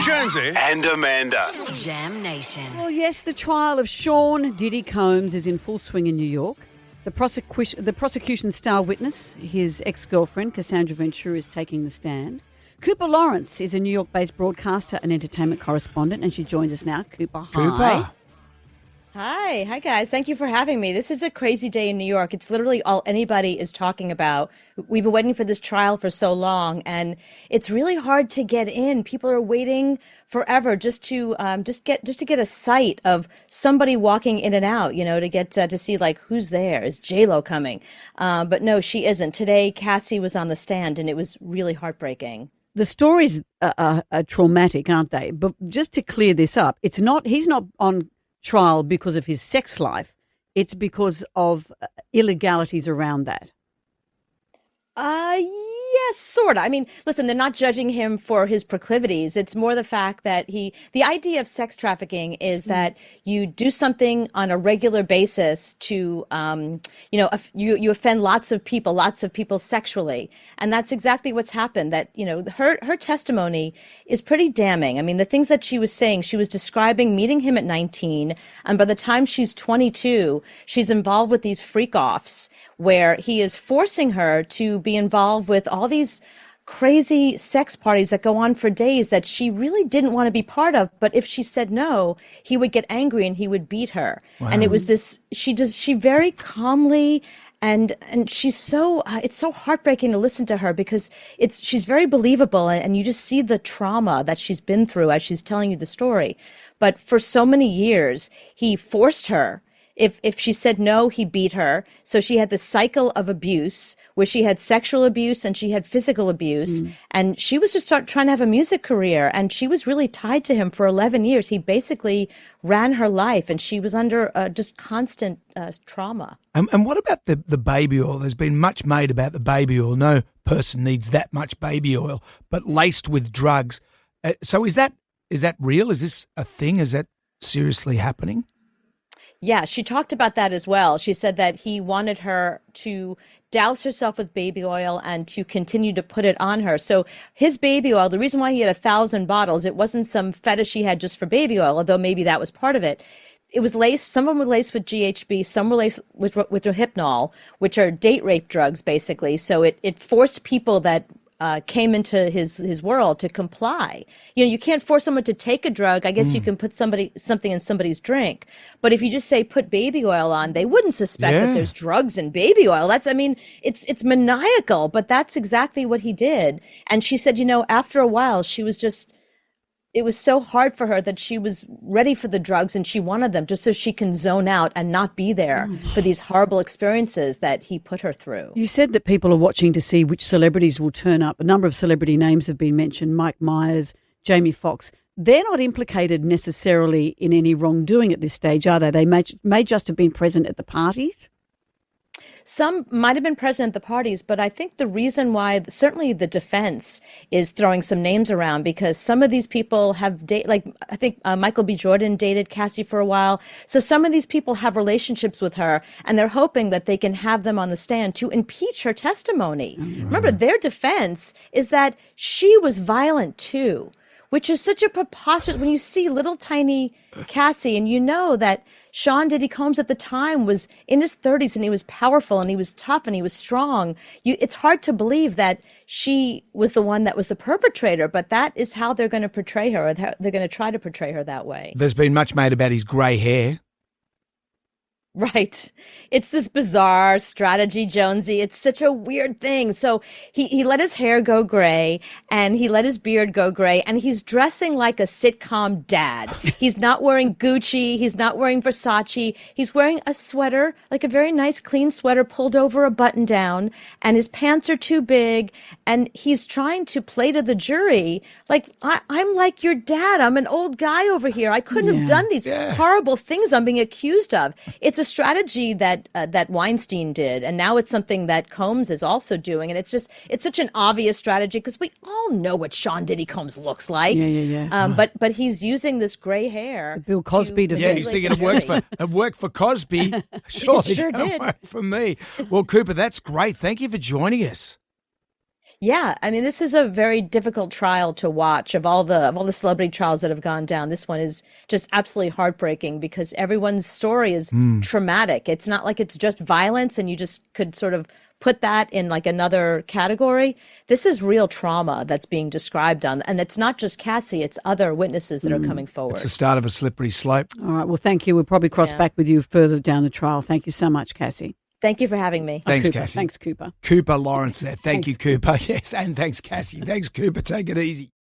Jonesy and Amanda. Jam Nation. Well, yes, the trial of Sean Diddy Combs is in full swing in New York. The prosecution's star witness, his ex-girlfriend, Cassandra Ventura, is taking the stand. Cooper Lawrence is a New York-based broadcaster and entertainment correspondent, and she joins us now. Cooper, hi. Cooper. Hi guys. Thank you for having me. This is a crazy day in New York. It's literally all anybody is talking about. We've been waiting for this trial for so long, and it's really hard to get in. People are waiting forever just to get a sight of somebody walking in and out. To get to see like who's there. Is J-Lo coming? But no, she isn't. Today, Cassie was on the stand, and it was really heartbreaking. The stories are traumatic, aren't they? But just to clear this up, he's not on trial because of his sex life. It's because of illegalities around that. Yes, sort of. I mean, listen, they're not judging him for his proclivities. It's more the fact that the idea of sex trafficking is that you do something on a regular basis to, you offend lots of people sexually. And that's exactly what's happened. That, her testimony is pretty damning. I mean, the things that she was saying, she was describing meeting him at 19. And by the time she's 22, she's involved with these freak-offs where he is forcing her to be involved with all these crazy sex parties that go on for days that she really didn't want to be part of. But if she said no, he would get angry and he would beat her. Wow. And it was this, she very calmly and she's so, it's so heartbreaking to listen to her because she's very believable and you just see the trauma that she's been through as she's telling you the story. But for so many years, he forced her. If she said no, he beat her. So she had the cycle of abuse where she had sexual abuse and she had physical abuse. And she was just trying to have a music career. And she was really tied to him for 11 years. He basically ran her life and she was under just constant trauma. And what about the baby oil? There's been much made about the baby oil. No person needs that much baby oil, but laced with drugs. So is that real? Is this a thing? Is that seriously happening? Yeah, she talked about that as well. She said that he wanted her to douse herself with baby oil and to continue to put it on her. So his baby oil, the reason why he had 1,000 bottles, it wasn't some fetish he had just for baby oil, although maybe that was part of it. It was laced, some of them were laced with GHB, some were laced with Rohypnol, which are date rape drugs, basically. So it forced people that came into his world to comply. You can't force someone to take a drug. I guess you can put something in somebody's drink. But if you just say put baby oil on, they wouldn't suspect that there's drugs in baby oil. It's maniacal, but that's exactly what he did. And she said, after a while, it was so hard for her that she was ready for the drugs and she wanted them just so she can zone out and not be there for these horrible experiences that he put her through. You said that people are watching to see which celebrities will turn up. A number of celebrity names have been mentioned, Mike Myers, Jamie Foxx. They're not implicated necessarily in any wrongdoing at this stage, are they? They may just have been present at the parties. Some might have been present at the parties, but I think the reason why, certainly the defense is throwing some names around because some of these people have I think Michael B. Jordan dated Cassie for a while. So some of these people have relationships with her and they're hoping that they can have them on the stand to impeach her testimony. Remember, their defense is that she was violent too, which is such a preposterous, when you see little tiny Cassie and you know that Sean Diddy Combs at the time was in his 30s and he was powerful and he was tough and he was strong. It's hard to believe that she was the one that was the perpetrator, but that is how they're going to portray her, or they're going to try to portray her that way. There's been much made about his grey hair. Right. It's this bizarre strategy, Jonesy. It's such a weird thing. So he let his hair go gray and he let his beard go gray and he's dressing like a sitcom dad. He's not wearing Gucci. He's not wearing Versace. He's wearing a sweater, like a very nice clean sweater pulled over a button down, and his pants are too big. And he's trying to play to the jury like, I'm like your dad. I'm an old guy over here. I couldn't have done these horrible things I'm being accused of. It's a strategy that Weinstein did, and now it's something that Combs is also doing, and it's such an obvious strategy because we all know what Sean Diddy Combs looks like. But he's using this gray hair. Bill Cosby defense. Yeah, he's thinking it worked for Cosby. Surely it sure did. Work for me. Well, Cooper, that's great. Thank you for joining us. Yeah, I mean, this is a very difficult trial to watch. Of all the celebrity trials that have gone down, this one is just absolutely heartbreaking because everyone's story is traumatic. It's not like it's just violence and you just could sort of put that in like another category. This is real trauma that's being described on, and it's not just Cassie, it's other witnesses that are coming forward. It's the start of a slippery slope. All right. Well, thank you. We'll probably cross back with you further down the trial. Thank you so much, Cassie. Thank you for having me. Thanks, Cooper. Cassie. Thanks, Cooper. Cooper Lawrence there. Thank you, Cooper. Yes, and thanks, Cassie. Thanks, Cooper. Take it easy.